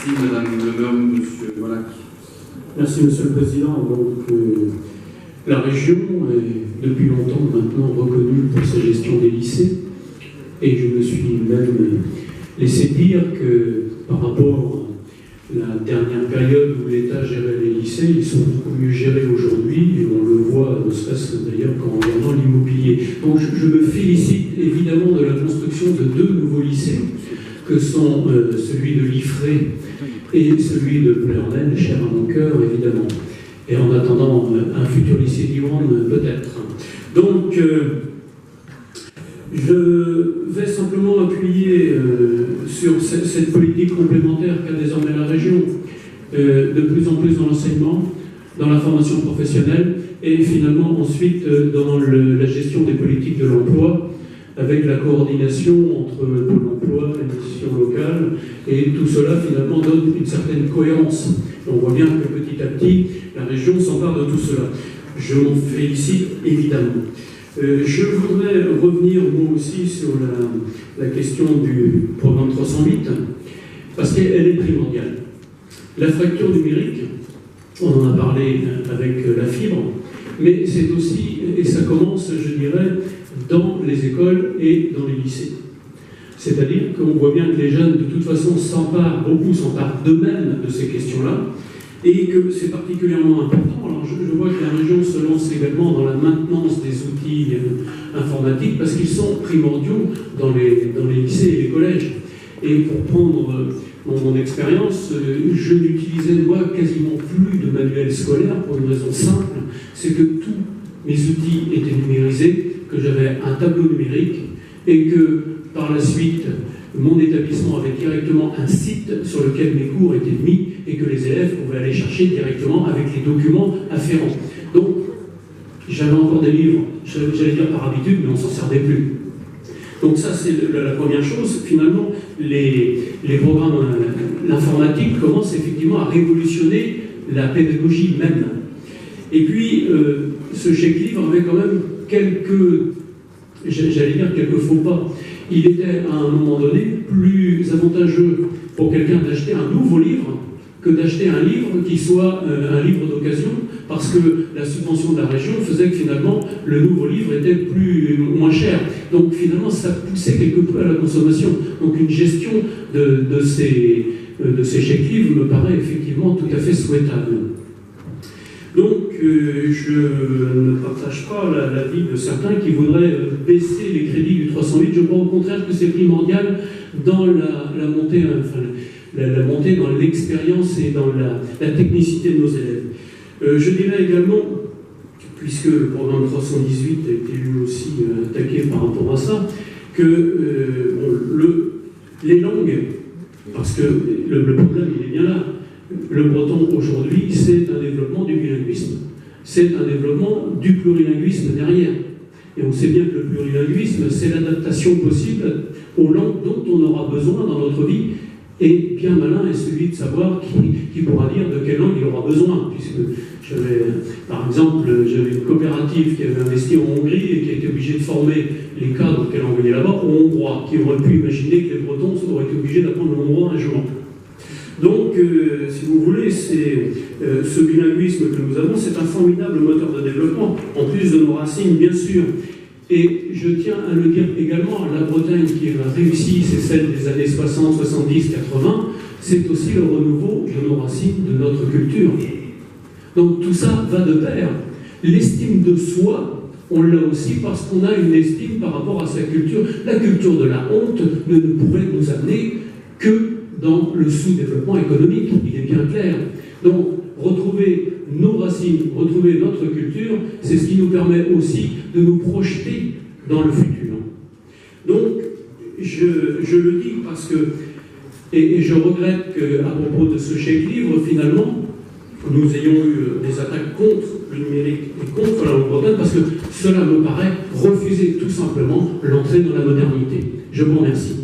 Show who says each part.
Speaker 1: Merci Madame Lemeur, Monsieur Molac.
Speaker 2: Merci Monsieur le Président. Donc, la région est depuis longtemps maintenant reconnue pour sa gestion des lycées, et je me suis même laissé dire que par rapport à la dernière période où l'État gérait les lycées, ils sont beaucoup mieux gérés aujourd'hui, et on le voit, ne serait-ce d'ailleurs qu'en regardant l'immobilier. Donc je me félicite évidemment de la construction de 2 nouveaux lycées, que sont celui de Liffré et celui de Pleurnen, cher à mon cœur évidemment. Et en attendant un futur lycée d'Iran, peut-être. Donc, je vais simplement appuyer sur cette politique complémentaire qu'a désormais la région, de plus en plus dans l'enseignement, dans la formation professionnelle, et finalement ensuite dans la gestion des politiques de l'emploi, avec la coordination entre Pôle emploi, les missions locales, et tout cela finalement donne une certaine cohérence. On voit bien que petit à petit, la région s'empare de tout cela. Je m'en félicite évidemment. Je voudrais revenir moi aussi sur la question du programme 308, parce qu'elle est primordiale. La fracture numérique, on en a parlé avec la fibre, mais c'est aussi, et ça commence, je dirais, dans les écoles et dans les lycées. C'est-à-dire qu'on voit bien que les jeunes, de toute façon, beaucoup s'emparent d'eux-mêmes de ces questions-là, et que c'est particulièrement important. Alors je vois que la région se lance également dans la maintenance des outils informatiques, parce qu'ils sont primordiaux dans les lycées et les collèges. Et pour prendre mon expérience, je n'utilisais moi quasiment plus de manuels scolaires pour une raison simple, c'est que tous mes outils étaient numérisés, que j'avais un tableau numérique, et que par la suite, mon établissement avait directement un site sur lequel mes cours étaient mis, et que les élèves pouvaient aller chercher directement avec les documents afférents. Donc, j'avais encore des livres, j'allais dire par habitude, mais on ne s'en servait plus. Donc ça, c'est la première chose. Finalement, les programmes, l'informatique commence effectivement à révolutionner la pédagogie même. Et puis, ce chèque livre avait quand même j'allais dire quelques faux pas. Il était à un moment donné plus avantageux pour quelqu'un d'acheter un nouveau livre que d'acheter un livre qui soit un livre d'occasion, parce que la subvention de la région faisait que finalement le nouveau livre était moins cher. Donc finalement ça poussait quelque peu à la consommation. Donc une gestion de ces chèques livres me paraît effectivement tout à fait souhaitable. Donc, je ne partage pas l'avis de certains qui voudraient baisser les crédits du 308. Je crois au contraire que c'est primordial dans la montée dans l'expérience et dans la technicité de nos élèves. Je dirais également, puisque le programme 318 a été lui aussi attaqué par rapport à ça, que les langues, parce que le problème il est bien là. Le breton aujourd'hui, c'est un développement du bilinguisme. C'est un développement du plurilinguisme derrière. Et on sait bien que le plurilinguisme, c'est l'adaptation possible aux langues dont on aura besoin dans notre vie. Et bien malin est celui de savoir qui pourra dire de quelle langue il aura besoin. Puisque par exemple, j'avais une coopérative qui avait investi en Hongrie et qui a été obligée de former les cadres qu'elle envoyait là-bas au hongrois, qui auraient pu imaginer que les Bretons auraient été obligés d'apprendre le hongrois un jour. Donc, si vous voulez, ce bilinguisme que nous avons, c'est un formidable moteur de développement, en plus de nos racines, bien sûr. Et je tiens à le dire également, la Bretagne qui a réussi, c'est celle des années 60, 70, 80, c'est aussi le renouveau de nos racines, de notre culture. Donc tout ça va de pair. L'estime de soi, on l'a aussi parce qu'on a une estime par rapport à sa culture. La culture de la honte ne pourrait nous amener que dans le sous-développement économique, il est bien clair. Donc, retrouver nos racines, retrouver notre culture, c'est ce qui nous permet aussi de nous projeter dans le futur. Donc, je le dis parce que, et je regrette qu'à propos de ce chèque livre, finalement, nous ayons eu des attaques contre le numérique et contre la langue bretonne, parce que cela me paraît refuser tout simplement l'entrée dans la modernité. Je vous remercie.